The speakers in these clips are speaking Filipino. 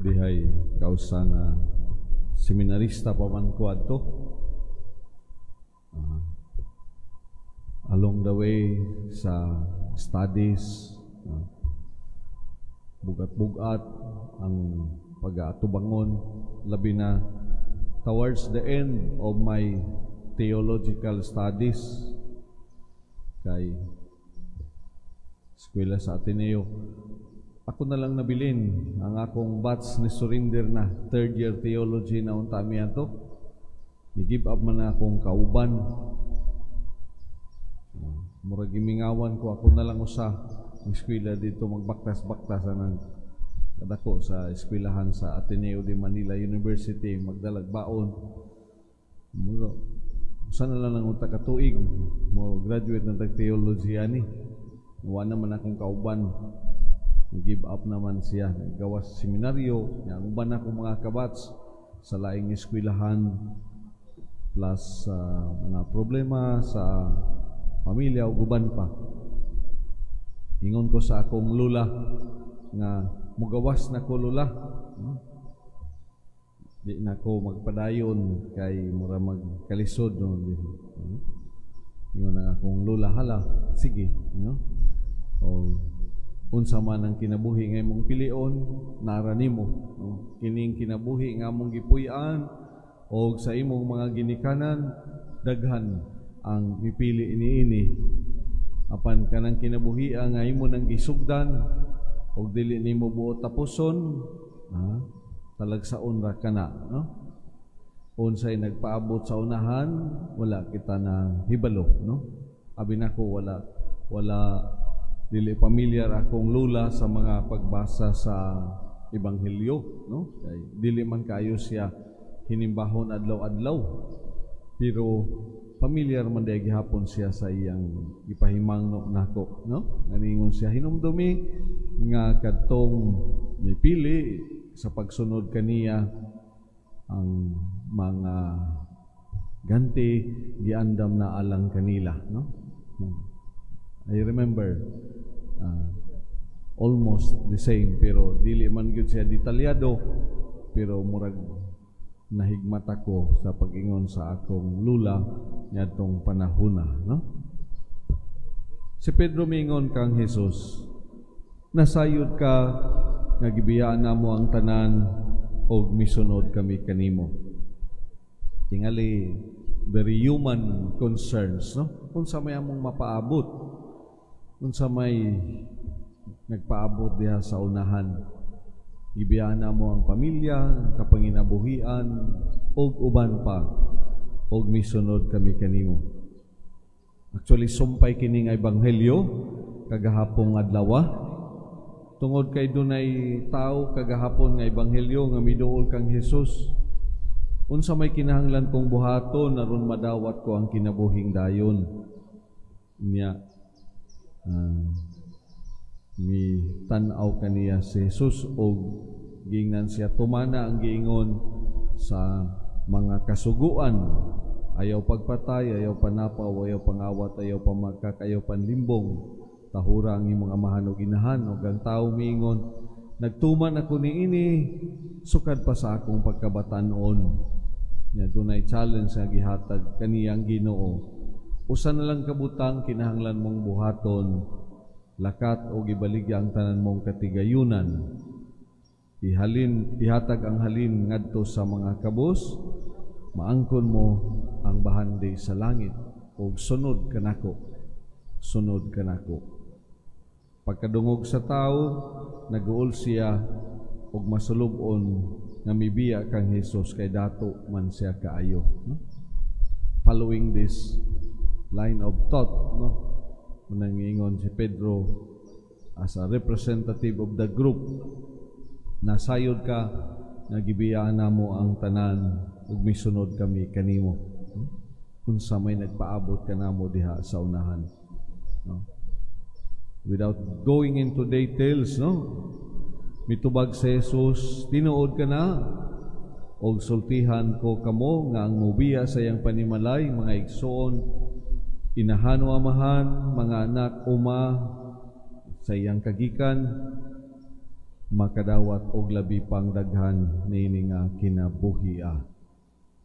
dihay kausa nga seminarista pa man ko adto. Along the way sa studies, bugat-bugat ang pag-atubangon, labi na towards the end of my theological studies kay eskwela sa Ateneo. Ako na lang nabilin ang akong batch ni surrender na third year theology na unta mi ato. Ni-give up man akong kauban. Murag gimingawan ko, ako na lang usa ang eskwela dito magbaktas-baktasan ng kadako sa eskwelahan sa Ateneo de Manila University, magdalag baon. Usa na lang ang unta ka tuig mo graduate ng theology ani. Wa naman akong kauban. I-give up naman siya. Gawas seminaryo, ang uban akong mga kabats sa laing eskwelahan plus mga problema sa pamilya o guban pa. Ingon ko sa akong lula nga mugawas na ko lula. Di na ko magpadayon kay mura magkalisod. Ingon na akong lula, hala, sige. O unsa man ang kinabuhi nga imong pilion, nara nimo. Kining kinabuhi nga mong gipuy-an o sa imong mga ginikanan, daghan ang mipili ini apan kanang kinabuhia nga imo nang gisugdan og dili nimo buot tapuson, talagsaon ra kana, no? Unsay nagpaabot sa unahan, wala kita na hibalo, no? Abi nako wala dili pamilyar akong lula sa mga pagbasa sa ebanghelyo, no? Kay dili man kayo siya hinimbahon adlaw-adlaw, pero pamilyar man day gihapon siya sa iyang ipahimangno nako, no? Naningon siya hinumdumi nga kadtong mipili sa pagsunod kaniya ang mga ganti giandam na alang kanila, no? I remember almost the same, pero dili man gyud siya detalyado, pero murag nahigmat ako sa pag-ingon sa akong lula ngadtong panahona, no? Si Pedro mingon kang Jesus, nasayod ka nga gibiyaan namo ang tanan og misunod kami kanimo. Tingali very human concerns, no? Unsa may among mapaabot, unsa may nagpaabot diha sa unahan. Ibiyaan mo ang pamilya, kapanginabuhian, og uban pa, og misunod kami kanimo. Actually, sumpay kini nga ebanghelyo kagahapong adlaw. Tungod kay dunay tao kagahapon nga ebanghelyo nga miduol kang Hesus. Unsa may kinahanglan kong buhaton aron madawat ko ang kinabuhing dayon. Niya mi tan-aw kaniya si Jesus o giingnan siya tumana ang giingon sa mga kasuguan, ayaw pagpatay, ayaw panapaw, ayaw pangawat, ayaw pamagkak, ayaw panlimbong, tahura ang imong amahan o ginahan o ang tao miingon, nagtuman ako niini sukad pa sa akong pagkabatanon. Nya dunay challenge nga gihatag kaniyang Ginoo. Usa na lang kabutang kinahanglan mong buhaton, lakat o gibaligya ang tanan mong katigayunan. Ihatag ang halin ngadto sa mga kabus, maangkon mo ang bahandi sa langit o sunod kanako. Sunod kanako. Pagkadungog sa tao, naguol siya og masulubon nga mibiya kang Hesus kay dato man siya kaayo, no? Following this line of thought, no? Nangingon si Pedro as a representative of the group, nasayod ka nga gibiyaan namo ang tanan ug misunod kami kanimo. Unsa may nagpaabot kanamo diha sa unahan, no? Without going into details, no? Mitubag sa Jesus, tinuod ka na og sultihan ko kamo nga ang mubiya sa iyang panimalay, mga igsoon, inahan o amahan, mga anak, uma, sa iyang kagikan, makadawat og labi pang daghan nini nga kinabuhi.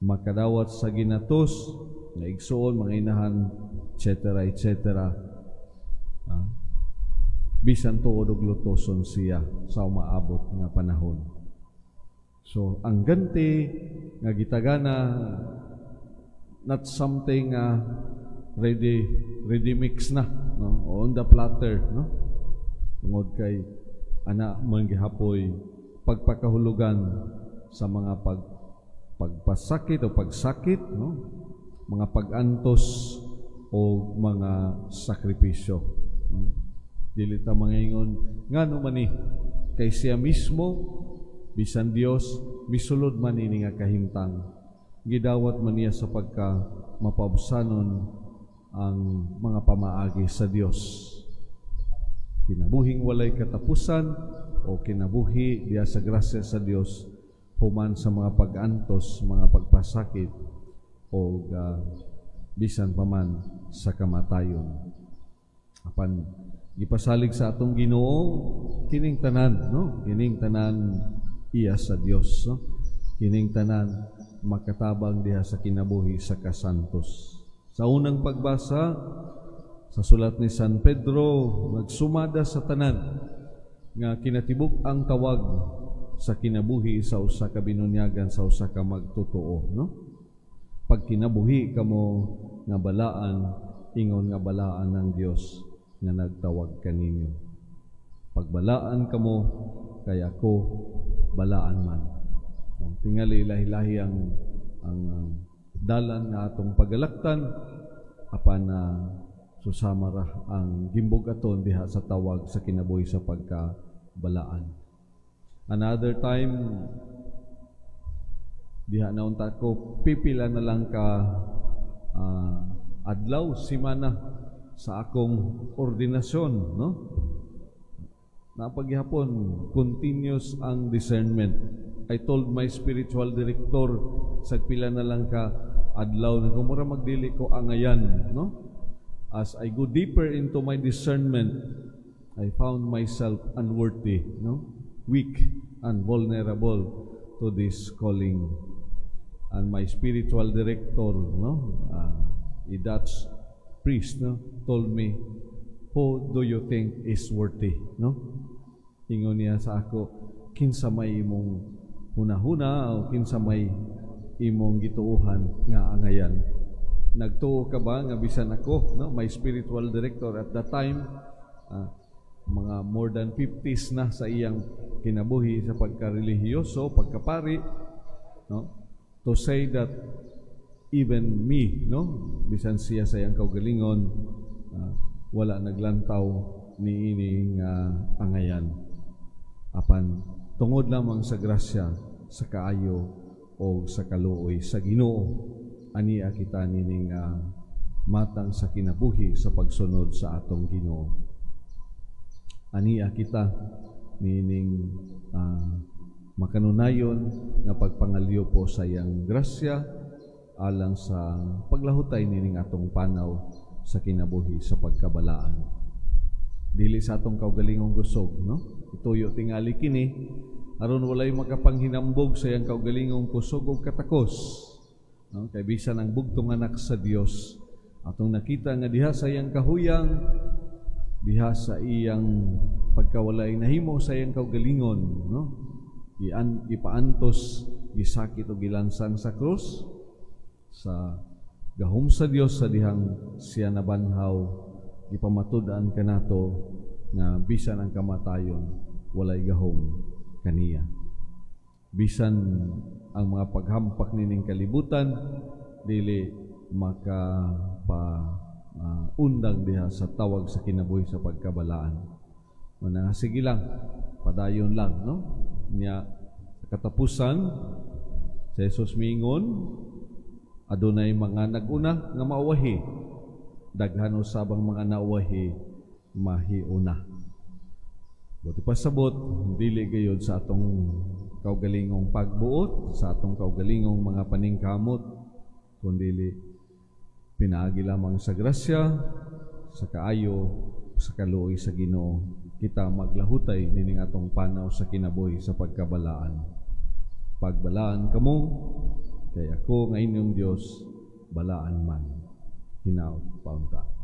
Makadawat sa ginatos nga igsuon mga inahan etc. etc. Bisan tuod og lutoson siya sa umaabot nga panahon. So ang ganti nga gitagana not something ready mix na, no? On the platter, no? Tungod kay ana man gihapoy pagpakahulugan sa mga pagpasakit o pagsakit, no? Mga pagantos o mga sakripisyo, no? Dili ta mangingon ngano man ni kay siya mismo bisan Dios misulod man ini nga kahimtang gidawat man niya sa pagka mapaubsanon ang mga pamaagi sa Dios. Kinabuhing walay katapusan o kinabuhi diya sa grasya sa Dios human sa mga pag-antos, mga pagpasakit o bisan pa man sa kamatayon. Apan gipasalig sa atong Ginoo kining tanan, no? Kining tanan iya sa Dios, no? Kining tanan makatabang diha sa kinabuhi sa kasantos. Sa unang pagbasa sa sulat ni San Pedro, nagsumada sa tanan nga kinatibuk ang tawag sa kinabuhi sa usa ka binunyagan sa usa ka magtotoo, no? Pag kinabuhi kamo nga balaan, ingon nga balaan ng Dios nga nagtawag kaninyo. Pagbalaan kamo kay ako balaan man. Tingali lahi-lahi ang dalan nga atong pagalaktan apan susama ra ang gimbugaton diha sa tawag sa kinabuhi sa pagkabalaan. Another time diha na unta ko pipila na lang ka adlaw simana sa akong ordinasyon, no? Napaghapon continuous ang discernment. I told my spiritual director sagpila na lang ka adlaw na kumura magdili ko angayan, no? As I go deeper into my discernment, I found myself unworthy, no? Weak and vulnerable to this calling. And my spiritual director, no? A Dutch priest, no, told me, who do you think is worthy, no? Ingon niya sa ako, kinsa may imong hunahuna o kinsa may imong gituuhan nga angayan. Nagtuo ka ba nga bisan ako, no? My spiritual director at that time, mga more than 50s na sa iyang kinabuhi sa pagka-relihiyoso, pagkapari, no? To say that even me, no, bisan siya sa iyang kaugalingon, wala naglantaw ni ining angayan. Apan tungod lamang sa grasya, sa kaayo o sa kaluoy sa Ginoo, ania kita nining matang sa kinabuhi sa pagsunod sa atong Ginoo. Ania kita nining makanunayon nga pagpangalyo po sa iyang grasya alang sa paglahutay nining atong panaw sa kinabuhi sa pagkabalaan. Dili sa atong kaugalingong gusog, no? Ituyo tingali kini aron walay makapanghinambog sa iyang kaugalingong kusog o katakos, no? Kay bisan ang bugtong anak sa Dios atong nakita nga diha sa iyang kahuyang, diha sa iyang pagkawalay nahimo sa iyang kaugalingon, no? Ipaantos, gisakit o gilansang sa krus sa gahom sa Dios sa dihang siya nabanhaw, ipamatud-an kanato nga bisan ang kamatayon walay gahom kaniya. Bisan ang mga paghampak nining kalibutan dili undang diha sa tawag sa kinabuhi sa pagkabalaan. Mana sige lang, padayon lang, no? Nya sa katapusan sa Jesus miingon, adunay mga naguna nga mauwahi, daghan usabang mga nauwahi mahiuna. Buti pasabot, dili gayud sa atong kaugalingong pagbuot, sa atong kaugalingong mga paningkamot, kundi pinaagi lamang sa grasya, sa kaayo, sa kaluoy sa Ginoo kita maglahutay nining atong panaw sa kinabuhi sa pagkabalaan. Pagbalaan kamo kay ako nga inyong Dios balaan man. Hinaut paunta.